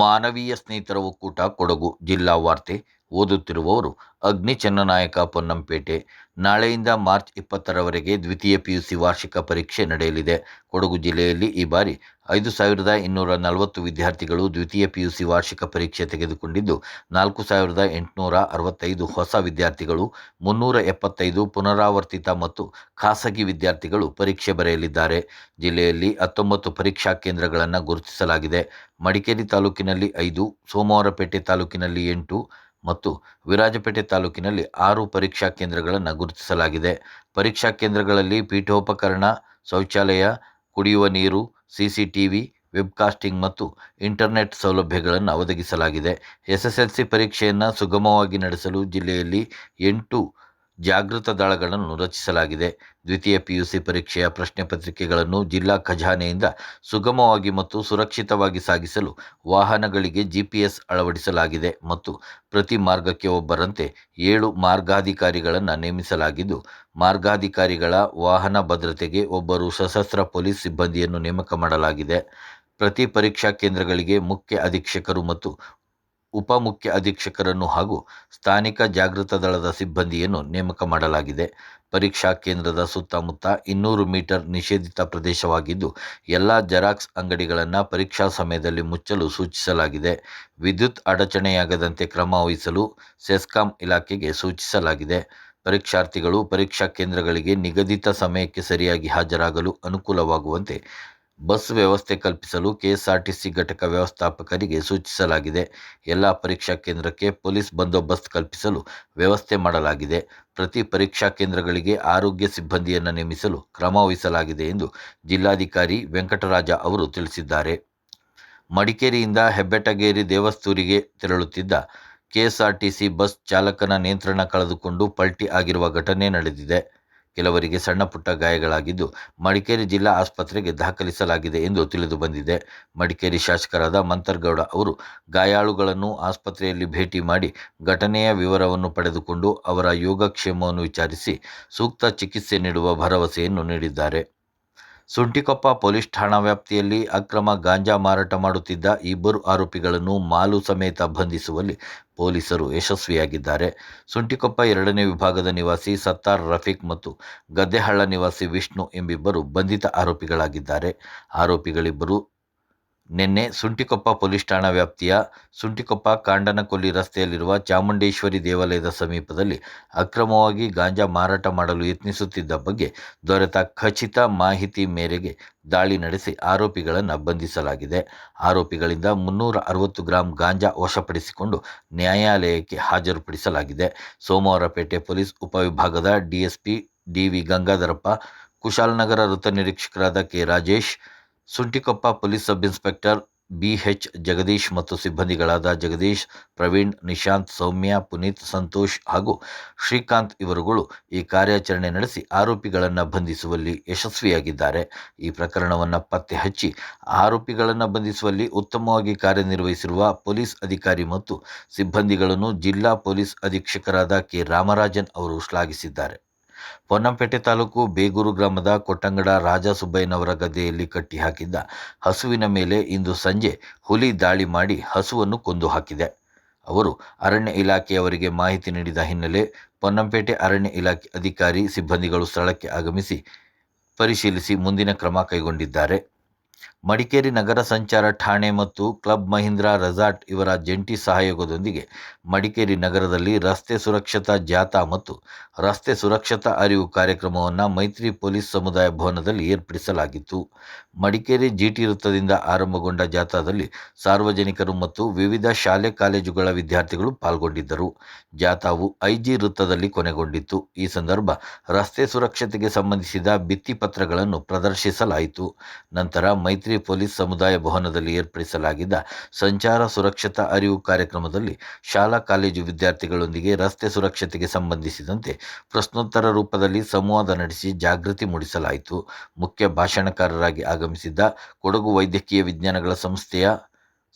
ಮಾನವೀಯ ಸ್ನೇಹಿತರ ಒಕ್ಕೂಟ ಕೊಡಗು ಜಿಲ್ಲಾ ವಾರ್ತೆ ಓದುತ್ತಿರುವವರು ಅಗ್ನಿ ಚೆನ್ನನಾಯಕ ಪೊನ್ನಂಪೇಟೆ. ನಾಳೆಯಿಂದ ಮಾರ್ಚ್ 20ರವರೆಗೆ ದ್ವಿತೀಯ ಪಿಯುಸಿ ವಾರ್ಷಿಕ ಪರೀಕ್ಷೆ ನಡೆಯಲಿದೆ. ಕೊಡಗು ಜಿಲ್ಲೆಯಲ್ಲಿ ಈ ಬಾರಿ 5240 ವಿದ್ಯಾರ್ಥಿಗಳು ದ್ವಿತೀಯ ಪಿಯುಸಿ ವಾರ್ಷಿಕ ಪರೀಕ್ಷೆ ತೆಗೆದುಕೊಂಡಿದ್ದು, 4865 ಹೊಸ ವಿದ್ಯಾರ್ಥಿಗಳು, 375 ಪುನರಾವರ್ತಿತ ಮತ್ತು ಖಾಸಗಿ ವಿದ್ಯಾರ್ಥಿಗಳು ಪರೀಕ್ಷೆ ಬರೆಯಲಿದ್ದಾರೆ. ಜಿಲ್ಲೆಯಲ್ಲಿ 19 ಪರೀಕ್ಷಾ ಕೇಂದ್ರಗಳನ್ನು ಗುರುತಿಸಲಾಗಿದೆ. ಮಡಿಕೇರಿ ತಾಲೂಕಿನಲ್ಲಿ 5, ಸೋಮವಾರಪೇಟೆ ತಾಲೂಕಿನಲ್ಲಿ 8 ಮತ್ತು ವಿರಾಜಪೇಟೆ ತಾಲೂಕಿನಲ್ಲಿ 6 ಪರೀಕ್ಷಾ ಕೇಂದ್ರಗಳನ್ನು ಗುರುತಿಸಲಾಗಿದೆ. ಪರೀಕ್ಷಾ ಕೇಂದ್ರಗಳಲ್ಲಿ ಪೀಠೋಪಕರಣ, ಶೌಚಾಲಯ, ಕುಡಿಯುವ ನೀರು, ಸಿಸಿಟಿವಿ, ವೆಬ್ಕಾಸ್ಟಿಂಗ್ ಮತ್ತು ಇಂಟರ್ನೆಟ್ ಸೌಲಭ್ಯಗಳನ್ನು ಒದಗಿಸಲಾಗಿದೆ. ಎಸ್ಎಸ್ಎಲ್ಸಿ ಪರೀಕ್ಷೆಯನ್ನು ಸುಗಮವಾಗಿ ನಡೆಸಲು ಜಿಲ್ಲೆಯಲ್ಲಿ 8 ಜಾಗೃತ ದಳಗಳನ್ನು ರಚಿಸಲಾಗಿದೆ. ದ್ವಿತೀಯ ಪಿಯುಸಿ ಪರೀಕ್ಷೆಯ ಪ್ರಶ್ನೆ ಪತ್ರಿಕೆಗಳನ್ನು ಜಿಲ್ಲಾ ಖಜಾನೆಯಿಂದ ಸುಗಮವಾಗಿ ಮತ್ತು ಸುರಕ್ಷಿತವಾಗಿ ಸಾಗಿಸಲು ವಾಹನಗಳಿಗೆ ಜಿಪಿಎಸ್ ಅಳವಡಿಸಲಾಗಿದೆ ಮತ್ತು ಪ್ರತಿ ಮಾರ್ಗಕ್ಕೆ ಒಬ್ಬರಂತೆ 7 ಮಾರ್ಗಾಧಿಕಾರಿಗಳನ್ನು ನೇಮಿಸಲಾಗಿದ್ದು, ಮಾರ್ಗಾಧಿಕಾರಿಗಳ ವಾಹನ ಭದ್ರತೆಗೆ ಒಬ್ಬರು ಸಶಸ್ತ್ರ ಪೊಲೀಸ್ ಸಿಬ್ಬಂದಿಯನ್ನು ನೇಮಕ ಮಾಡಲಾಗಿದೆ. ಪ್ರತಿ ಪರೀಕ್ಷಾ ಕೇಂದ್ರಗಳಿಗೆ ಮುಖ್ಯ ಅಧೀಕ್ಷಕರು ಮತ್ತು ಉಪಮುಖ್ಯ ಅಧೀಕ್ಷಕರನ್ನು ಹಾಗೂ ಸ್ಥಾನಿಕ ಜಾಗೃತ ದಳದ ಸಿಬ್ಬಂದಿಯನ್ನು ನೇಮಕ ಮಾಡಲಾಗಿದೆ. ಪರೀಕ್ಷಾ ಕೇಂದ್ರದ ಸುತ್ತಮುತ್ತ 200 ಮೀಟರ್ ನಿಷೇಧಿತ ಪ್ರದೇಶವಾಗಿದ್ದು, ಎಲ್ಲ ಜೆರಾಕ್ಸ್ ಅಂಗಡಿಗಳನ್ನು ಪರೀಕ್ಷಾ ಸಮಯದಲ್ಲಿ ಮುಚ್ಚಲು ಸೂಚಿಸಲಾಗಿದೆ. ವಿದ್ಯುತ್ ಅಡಚಣೆಯಾಗದಂತೆ ಕ್ರಮ ವಹಿಸಲು ಸೆಸ್ಕಾಂ ಇಲಾಖೆಗೆ ಸೂಚಿಸಲಾಗಿದೆ. ಪರೀಕ್ಷಾರ್ಥಿಗಳು ಪರೀಕ್ಷಾ ಕೇಂದ್ರಗಳಿಗೆ ನಿಗದಿತ ಸಮಯಕ್ಕೆ ಸರಿಯಾಗಿ ಹಾಜರಾಗಲು ಅನುಕೂಲವಾಗುವಂತೆ ಬಸ್ ವ್ಯವಸ್ಥೆ ಕಲ್ಪಿಸಲು ಕೆಎಸ್ಆರ್ಟಿಸಿ ಘಟಕ ವ್ಯವಸ್ಥಾಪಕರಿಗೆ ಸೂಚಿಸಲಾಗಿದೆ. ಎಲ್ಲ ಪರೀಕ್ಷಾ ಕೇಂದ್ರಕ್ಕೆ ಪೊಲೀಸ್ ಬಂದೋಬಸ್ತ್ ಕಲ್ಪಿಸಲು ವ್ಯವಸ್ಥೆ ಮಾಡಲಾಗಿದೆ. ಪ್ರತಿ ಪರೀಕ್ಷಾ ಕೇಂದ್ರಗಳಿಗೆ ಆರೋಗ್ಯ ಸಿಬ್ಬಂದಿಯನ್ನು ನೇಮಿಸಲು ಕ್ರಮ ವಹಿಸಲಾಗಿದೆ ಎಂದು ಜಿಲ್ಲಾಧಿಕಾರಿ ವೆಂಕಟರಾಜ ಅವರು ತಿಳಿಸಿದ್ದಾರೆ. ಮಡಿಕೇರಿಯಿಂದ ಹೆಬ್ಬೆಟ್ಟಗೇರಿ ದೇವಸ್ತೂರಿಗೆ ತೆರಳುತ್ತಿದ್ದ ಕೆಎಸ್ಆರ್ಟಿಸಿ ಬಸ್ ಚಾಲಕನ ನಿಯಂತ್ರಣ ಕಳೆದುಕೊಂಡು ಪಲ್ಟಿ ಆಗಿರುವ ಘಟನೆ ನಡೆದಿದೆ. ಕೆಲವರಿಗೆ ಸಣ್ಣಪುಟ್ಟ ಗಾಯಗಳಾಗಿದ್ದು, ಮಡಿಕೇರಿ ಜಿಲ್ಲಾ ಆಸ್ಪತ್ರೆಗೆ ದಾಖಲಿಸಲಾಗಿದೆ ಎಂದು ತಿಳಿದು ಬಂದಿದೆ. ಮಡಿಕೇರಿ ಶಾಸಕರಾದ ಮಂಥರ್ಗೌಡ ಅವರು ಗಾಯಾಳುಗಳನ್ನು ಆಸ್ಪತ್ರೆಯಲ್ಲಿ ಭೇಟಿ ಮಾಡಿ ಘಟನೆಯ ವಿವರವನ್ನು ಪಡೆದುಕೊಂಡು ಅವರ ಯೋಗಕ್ಷೇಮವನ್ನು ವಿಚಾರಿಸಿ ಸೂಕ್ತ ಚಿಕಿತ್ಸೆ ನೀಡುವ ಭರವಸೆಯನ್ನು ನೀಡಿದ್ದಾರೆ. ಸುಂಟಿಕೊಪ್ಪ ಪೊಲೀಸ್ ಠಾಣಾ ವ್ಯಾಪ್ತಿಯಲ್ಲಿ ಅಕ್ರಮ ಗಾಂಜಾ ಮಾರಾಟ ಮಾಡುತ್ತಿದ್ದ 2 ಆರೋಪಿಗಳನ್ನು ಮಾಲು ಸಮೇತ ಬಂಧಿಸುವಲ್ಲಿ ಪೊಲೀಸರು ಯಶಸ್ವಿಯಾಗಿದ್ದಾರೆ. ಸುಂಟಿಕೊಪ್ಪ 2ನೇ ವಿಭಾಗದ ನಿವಾಸಿ ಸತ್ತಾರ್ ರಫೀಕ್ ಮತ್ತು ಗದ್ದೆಹಳ್ಳ ನಿವಾಸಿ ವಿಷ್ಣು ಎಂಬಿಬ್ಬರು ಬಂಧಿತ ಆರೋಪಿಗಳಾಗಿದ್ದಾರೆ. ಆರೋಪಿಗಳಿಬ್ಬರು ನಿನ್ನೆ ಸುಂಟಿಕೊಪ್ಪ ಪೊಲೀಸ್ ಠಾಣಾ ವ್ಯಾಪ್ತಿಯ ಸುಂಟಿಕೊಪ್ಪ ಕಾಂಡನಕೊಲ್ಲಿ ರಸ್ತೆಯಲ್ಲಿರುವ ಚಾಮುಂಡೇಶ್ವರಿ ದೇವಾಲಯದ ಸಮೀಪದಲ್ಲಿ ಅಕ್ರಮವಾಗಿ ಗಾಂಜಾ ಮಾರಾಟ ಮಾಡಲು ಯತ್ನಿಸುತ್ತಿದ್ದ ಬಗ್ಗೆ ದೊರೆತ ಖಚಿತ ಮಾಹಿತಿ ಮೇರೆಗೆ ದಾಳಿ ನಡೆಸಿ ಆರೋಪಿಗಳನ್ನು ಬಂಧಿಸಲಾಗಿದೆ. ಆರೋಪಿಗಳಿಂದ 360 ಗ್ರಾಂ ಗಾಂಜಾ ವಶಪಡಿಸಿಕೊಂಡು ನ್ಯಾಯಾಲಯಕ್ಕೆ ಹಾಜರುಪಡಿಸಲಾಗಿದೆ. ಸೋಮವಾರಪೇಟೆ ಪೊಲೀಸ್ ಉಪವಿಭಾಗದ ಡಿಎಸ್ಪಿ ಡಿವಿ ಗಂಗಾಧರಪ್ಪ, ಕುಶಾಲನಗರ ವೃತ್ತ ನಿರೀಕ್ಷಕರಾದ K Rajesh, Suntikoppa police sub inspector B H Jagadish ಮತ್ತು ಸಿಬ್ಬಂದಿಗಳಾದ ಜಗದೀಶ್, ಪ್ರವೀಣ್, ನಿಶಾಂತ್, ಸೌಮ್ಯ, ಪುನೀತ್, ಸಂತೋಷ್ ಹಾಗೂ ಶ್ರೀಕಾಂತ್ ಇವರುಗಳು ಈ ಕಾರ್ಯಾಚರಣೆ ನಡೆಸಿ ಆರೋಪಿಗಳನ್ನು ಬಂಧಿಸುವಲ್ಲಿ ಯಶಸ್ವಿಯಾಗಿದ್ದಾರೆ. ಈ ಪ್ರಕರಣವನ್ನು ಪತ್ತೆ ಹಚ್ಚಿ ಆರೋಪಿಗಳನ್ನು ಬಂಧಿಸುವಲ್ಲಿ ಉತ್ತಮವಾಗಿ ಕಾರ್ಯನಿರ್ವಹಿಸಿರುವ ಪೊಲೀಸ್ ಅಧಿಕಾರಿ ಮತ್ತು ಸಿಬ್ಬಂದಿಗಳನ್ನು ಜಿಲ್ಲಾ ಪೊಲೀಸ್ ಅಧೀಕ್ಷಕರಾದ ಕೆ ರಾಮರಾಜನ್ ಅವರು ಶ್ಲಾಘಿಸಿದ್ದಾರೆ. ಪೊನ್ನಂಪೇಟೆ ತಾಲೂಕು ಬೇಗೂರು ಗ್ರಾಮದ ಕೊಟ್ಟಂಗಡ ರಾಜಸುಬ್ಬಯ್ಯನವರ ಗದ್ದೆಯಲ್ಲಿ ಕಟ್ಟಿಹಾಕಿದ್ದ ಹಸುವಿನ ಮೇಲೆ ಇಂದು ಸಂಜೆ ಹುಲಿ ದಾಳಿ ಮಾಡಿ ಹಸುವನ್ನು ಕೊಂದು ಹಾಕಿದೆ. ಅವರು ಅರಣ್ಯ ಇಲಾಖೆಯವರಿಗೆ ಮಾಹಿತಿ ನೀಡಿದ ಹಿನ್ನೆಲೆ ಪೊನ್ನಂಪೇಟೆ ಅರಣ್ಯ ಇಲಾಖೆ ಅಧಿಕಾರಿ, ಸಿಬ್ಬಂದಿಗಳು ಸ್ಥಳಕ್ಕೆ ಆಗಮಿಸಿ ಪರಿಶೀಲಿಸಿ ಮುಂದಿನ ಕ್ರಮ ಕೈಗೊಂಡಿದ್ದಾರೆ. ಮಡಿಕೇರಿ ನಗರ ಸಂಚಾರ ಠಾಣೆ ಮತ್ತು ಕ್ಲಬ್ ಮಹೀಂದ್ರ ರೆಸಾರ್ಟ್ ಇವರ ಜಂಟಿ ಸಹಯೋಗದೊಂದಿಗೆ ಮಡಿಕೇರಿ ನಗರದಲ್ಲಿ ರಸ್ತೆ ಸುರಕ್ಷತಾ ಜಾಥಾ ಮತ್ತು ರಸ್ತೆ ಸುರಕ್ಷತಾ ಅರಿವು ಕಾರ್ಯಕ್ರಮವನ್ನು ಮೈತ್ರಿ ಪೊಲೀಸ್ ಸಮುದಾಯ ಭವನದಲ್ಲಿ ಏರ್ಪಡಿಸಲಾಗಿತ್ತು. ಮಡಿಕೇರಿ ಜಿಟಿ ವೃತ್ತದಿಂದ ಆರಂಭಗೊಂಡ ಜಾಥಾದಲ್ಲಿ ಸಾರ್ವಜನಿಕರು ಮತ್ತು ವಿವಿಧ ಶಾಲೆ ಕಾಲೇಜುಗಳ ವಿದ್ಯಾರ್ಥಿಗಳು ಪಾಲ್ಗೊಂಡಿದ್ದರು. ಜಾಥಾವು ಐಜಿ ವೃತ್ತದಲ್ಲಿ ಕೊನೆಗೊಂಡಿತ್ತು. ಈ ಸಂದರ್ಭ ರಸ್ತೆ ಸುರಕ್ಷತೆಗೆ ಸಂಬಂಧಿಸಿದ ಭಿತ್ತಿಪತ್ರಗಳನ್ನು ಪ್ರದರ್ಶಿಸಲಾಯಿತು. ನಂತರ ಮೈತ್ರಿ ಪೊಲೀಸ್ ಸಮುದಾಯ ಭವನದಲ್ಲಿ ಏರ್ಪಡಿಸಲಾಗಿದ್ದ ಸಂಚಾರ ಸುರಕ್ಷತಾ ಅರಿವು ಕಾರ್ಯಕ್ರಮದಲ್ಲಿ ಶಾಲಾ ಕಾಲೇಜು ವಿದ್ಯಾರ್ಥಿಗಳೊಂದಿಗೆ ರಸ್ತೆ ಸುರಕ್ಷತೆಗೆ ಸಂಬಂಧಿಸಿದಂತೆ ಪ್ರಶ್ನೋತ್ತರ ರೂಪದಲ್ಲಿ ಸಂವಾದ ನಡೆಸಿ ಜಾಗೃತಿ ಮೂಡಿಸಲಾಯಿತು. ಮುಖ್ಯ ಭಾಷಣಕಾರರಾಗಿ ಆಗಮಿಸಿದ್ದ ಕೊಡಗು ವೈದ್ಯಕೀಯ ವಿಜ್ಞಾನಗಳ ಸಂಸ್ಥೆಯ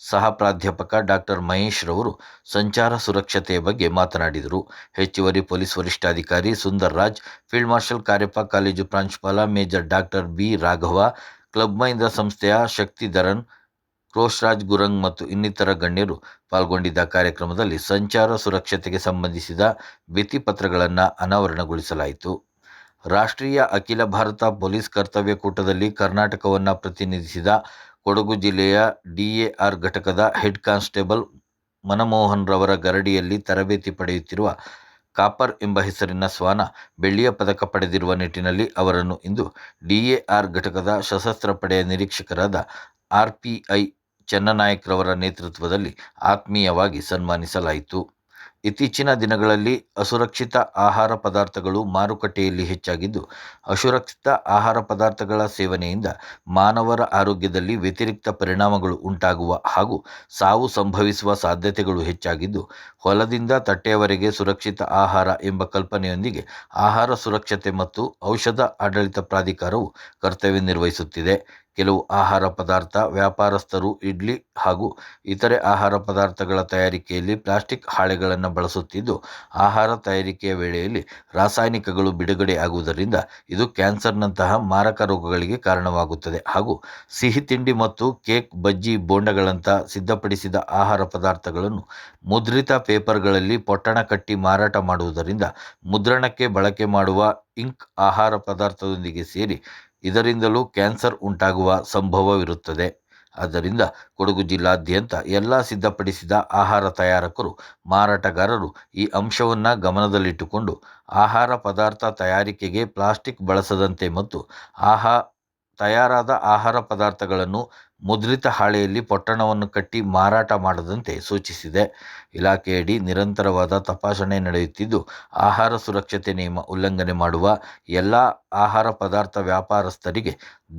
ಸಹ ಪ್ರಾಧ್ಯಾಪಕ ಡಾಕ್ಟರ್ ಮಹೇಶ್ ರವರು ಸಂಚಾರ ಸುರಕ್ಷತೆಯ ಬಗ್ಗೆ ಮಾತನಾಡಿದರು. ಹೆಚ್ಚುವರಿ ಪೊಲೀಸ್ ವರಿಷ್ಠಾಧಿಕಾರಿ Sundar Raj, field marshal Kariappa, college ಪ್ರಾಂಶುಪಾಲ major doctor B Raghava, club Mahindra ಸಂಸ್ಥೆಯ ಶಕ್ತಿಧರನ್, ಕ್ರೋಶ್ರಾಜ್ ಗುರಂಗ್ ಮತ್ತು ಇನ್ನಿತರ ಗಣ್ಯರು ಪಾಲ್ಗೊಂಡಿದ್ದ ಕಾರ್ಯಕ್ರಮದಲ್ಲಿ ಸಂಚಾರ ಸುರಕ್ಷತೆಗೆ ಸಂಬಂಧಿಸಿದ ಭಿತ್ತಿಪತ್ರಗಳನ್ನು ಅನಾವರಣಗೊಳಿಸಲಾಯಿತು. ರಾಷ್ಟ್ರೀಯ ಅಖಿಲ ಭಾರತ ಪೊಲೀಸ್ ಕರ್ತವ್ಯ ಕೂಟದಲ್ಲಿ ಕರ್ನಾಟಕವನ್ನು ಪ್ರತಿನಿಧಿಸಿದ ಕೊಡಗು ಜಿಲ್ಲೆಯ ಡಿಎಆರ್ ಘಟಕದ ಹೆಡ್ ಕಾನ್ಸ್ಟೇಬಲ್ ಮನಮೋಹನ್ ರವರ ಗರಡಿಯಲ್ಲಿ ತರಬೇತಿ ಪಡೆಯುತ್ತಿರುವ ಕಾಪರ್ ಎಂಬ ಹೆಸರಿನ ಶ್ವಾನ ಬೆಳ್ಳಿಯ ಪದಕ ಪಡೆದಿರುವ ನಿಟ್ಟಿನಲ್ಲಿ ಅವರನ್ನು ಇಂದು ಡಿಎಆರ್ ಘಟಕದ ಸಶಸ್ತ್ರ ಪಡೆಯ ನಿರೀಕ್ಷಕರಾದ ಆರ್ಪಿಐ ಚೆನ್ನನಾಯಕ್ ರವರ ನೇತೃತ್ವದಲ್ಲಿ ಆತ್ಮೀಯವಾಗಿ ಸನ್ಮಾನಿಸಲಾಯಿತು. ಇತ್ತೀಚಿನ ದಿನಗಳಲ್ಲಿ ಅಸುರಕ್ಷಿತ ಆಹಾರ ಪದಾರ್ಥಗಳು ಮಾರುಕಟ್ಟೆಯಲ್ಲಿ ಹೆಚ್ಚಾಗಿದ್ದು, ಅಸುರಕ್ಷಿತ ಆಹಾರ ಪದಾರ್ಥಗಳ ಸೇವನೆಯಿಂದ ಮಾನವರ ಆರೋಗ್ಯದಲ್ಲಿ ವ್ಯತಿರಿಕ್ತ ಪರಿಣಾಮಗಳು ಉಂಟಾಗುವ ಹಾಗೂ ಸಾವು ಸಂಭವಿಸುವ ಸಾಧ್ಯತೆಗಳು ಹೆಚ್ಚಾಗಿದ್ದು, ಹೊಲದಿಂದ ತಟ್ಟೆಯವರೆಗೆ ಸುರಕ್ಷಿತ ಆಹಾರ ಎಂಬ ಕಲ್ಪನೆಯೊಂದಿಗೆ ಆಹಾರ ಸುರಕ್ಷತೆ ಮತ್ತು ಔಷಧ ಆಡಳಿತ ಪ್ರಾಧಿಕಾರವು ಕರ್ತವ್ಯ ನಿರ್ವಹಿಸುತ್ತಿದೆ. ಕೆಲವು ಆಹಾರ ಪದಾರ್ಥ ವ್ಯಾಪಾರಸ್ಥರು ಇಡ್ಲಿ ಹಾಗೂ ಇತರೆ ಆಹಾರ ಪದಾರ್ಥಗಳ ತಯಾರಿಕೆಯಲ್ಲಿ ಪ್ಲಾಸ್ಟಿಕ್ ಹಾಳೆಗಳನ್ನು ಬಳಸುತ್ತಿದ್ದು, ಆಹಾರ ತಯಾರಿಕೆಯ ವೇಳೆಯಲ್ಲಿ ರಾಸಾಯನಿಕಗಳು ಬಿಡುಗಡೆಯಾಗುವುದರಿಂದ ಇದು ಕ್ಯಾನ್ಸರ್ನಂತಹ ಮಾರಕ ರೋಗಗಳಿಗೆ ಕಾರಣವಾಗುತ್ತದೆ ಹಾಗೂ ಸಿಹಿ ತಿಂಡಿ ಮತ್ತು ಕೇಕ್, ಬಜ್ಜಿ, ಬೋಂಡಗಳಂಥ ಸಿದ್ಧಪಡಿಸಿದ ಆಹಾರ ಪದಾರ್ಥಗಳನ್ನು ಮುದ್ರಿತ ಪೇಪರ್ಗಳಲ್ಲಿ ಪೊಟ್ಟಣ ಕಟ್ಟಿ ಮಾರಾಟ ಮಾಡುವುದರಿಂದ ಮುದ್ರಣಕ್ಕೆ ಬಳಕೆ ಮಾಡುವ ಇಂಕ್ ಆಹಾರ ಪದಾರ್ಥದೊಂದಿಗೆ ಸೇರಿ ಇದರಿಂದಲೂ ಕ್ಯಾನ್ಸರ್ ಉಂಟಾಗುವ ಸಂಭವವಿರುತ್ತದೆ. ಆದ್ದರಿಂದ ಕೊಡಗು ಜಿಲ್ಲಾದ್ಯಂತ ಎಲ್ಲ ಸಿದ್ಧಪಡಿಸಿದ ಆಹಾರ ತಯಾರಕರು, ಮಾರಾಟಗಾರರು ಈ ಅಂಶವನ್ನು ಗಮನದಲ್ಲಿಟ್ಟುಕೊಂಡು ಆಹಾರ ಪದಾರ್ಥ ತಯಾರಿಕೆಗೆ ಪ್ಲಾಸ್ಟಿಕ್ ಬಳಸದಂತೆ ಮತ್ತು ತಯಾರಾದ ಆಹಾರ ಪದಾರ್ಥಗಳನ್ನು ಮುದ್ರಿತ ಹಾಳೆಯಲ್ಲಿ ಪೊಟ್ಟಣವನ್ನು ಕಟ್ಟಿ ಮಾರಾಟ ಮಾಡದಂತೆ ಸೂಚಿಸಿದೆ. ಇಲಾಖೆಯಡಿ ನಿರಂತರವಾದ ತಪಾಸಣೆ ನಡೆಯುತ್ತಿದ್ದು, ಆಹಾರ ಸುರಕ್ಷತೆ ನಿಯಮ ಉಲ್ಲಂಘನೆ ಮಾಡುವ ಎಲ್ಲ ಆಹಾರ ಪದಾರ್ಥ ವ್ಯಾಪಾರಸ್ಥರಿಗೆ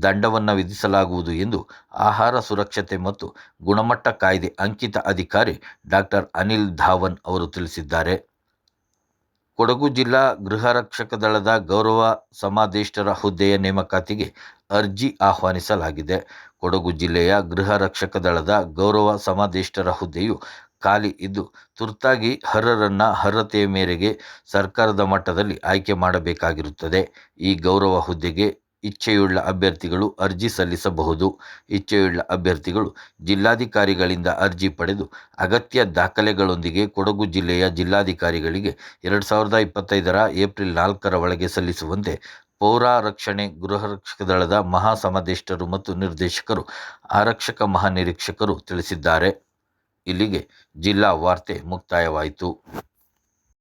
ದಂಡವನ್ನು ವಿಧಿಸಲಾಗುವುದು ಎಂದು ಆಹಾರ ಸುರಕ್ಷತೆ ಮತ್ತು ಗುಣಮಟ್ಟ ಕಾಯ್ದೆ ಅಂಕಿತ ಅಧಿಕಾರಿ ಡಾಕ್ಟರ್ ಅನಿಲ್ ಧಾವನ್ ಅವರು ತಿಳಿಸಿದ್ದಾರೆ. ಕೊಡಗು ಜಿಲ್ಲಾ ಗೃಹರಕ್ಷಕ ದಳದ ಗೌರವ ಸಮಾದೇಷ್ಟರ ಹುದ್ದೆಯ ನೇಮಕಾತಿಗೆ ಅರ್ಜಿ ಆಹ್ವಾನಿಸಲಾಗಿದೆ. ಕೊಡಗು ಜಿಲ್ಲೆಯ ಗೃಹ ರಕ್ಷಕ ದಳದ ಗೌರವ ಸಮಾದೇಷ್ಟರ ಹುದ್ದೆಯು ಖಾಲಿ ಇದ್ದು, ತುರ್ತಾಗಿ ಅರ್ಹತೆಯ ಮೇರೆಗೆ ಸರ್ಕಾರದ ಮಟ್ಟದಲ್ಲಿ ಆಯ್ಕೆ ಮಾಡಬೇಕಾಗಿರುತ್ತದೆ. ಈ ಗೌರವ ಹುದ್ದೆಗೆ ಇಚ್ಛೆಯುಳ್ಳ ಅಭ್ಯರ್ಥಿಗಳು ಅರ್ಜಿ ಸಲ್ಲಿಸಬಹುದು. ಇಚ್ಛೆಯುಳ್ಳ ಅಭ್ಯರ್ಥಿಗಳು ಜಿಲ್ಲಾಧಿಕಾರಿಗಳಿಂದ ಅರ್ಜಿ ಪಡೆದು ಅಗತ್ಯ ದಾಖಲೆಗಳೊಂದಿಗೆ ಕೊಡಗು ಜಿಲ್ಲೆಯ ಜಿಲ್ಲಾಧಿಕಾರಿಗಳಿಗೆ 2025ರ ಏಪ್ರಿಲ್ 4ರ ಒಳಗೆ ಸಲ್ಲಿಸುವಂತೆ ಪೌರ ರಕ್ಷಣೆ ಗೃಹರಕ್ಷಕ ದಳದ ಮಹಾ ಸಮಾದೇಷ್ಟರು ಮತ್ತು ನಿರ್ದೇಶಕರು, ಆರಕ್ಷಕ ಮಹಾನಿರೀಕ್ಷಕರು ತಿಳಿಸಿದ್ದಾರೆ. ಇಲ್ಲಿಗೆ ಜಿಲ್ಲಾ ವಾರ್ತೆ ಮುಕ್ತಾಯವಾಯಿತು.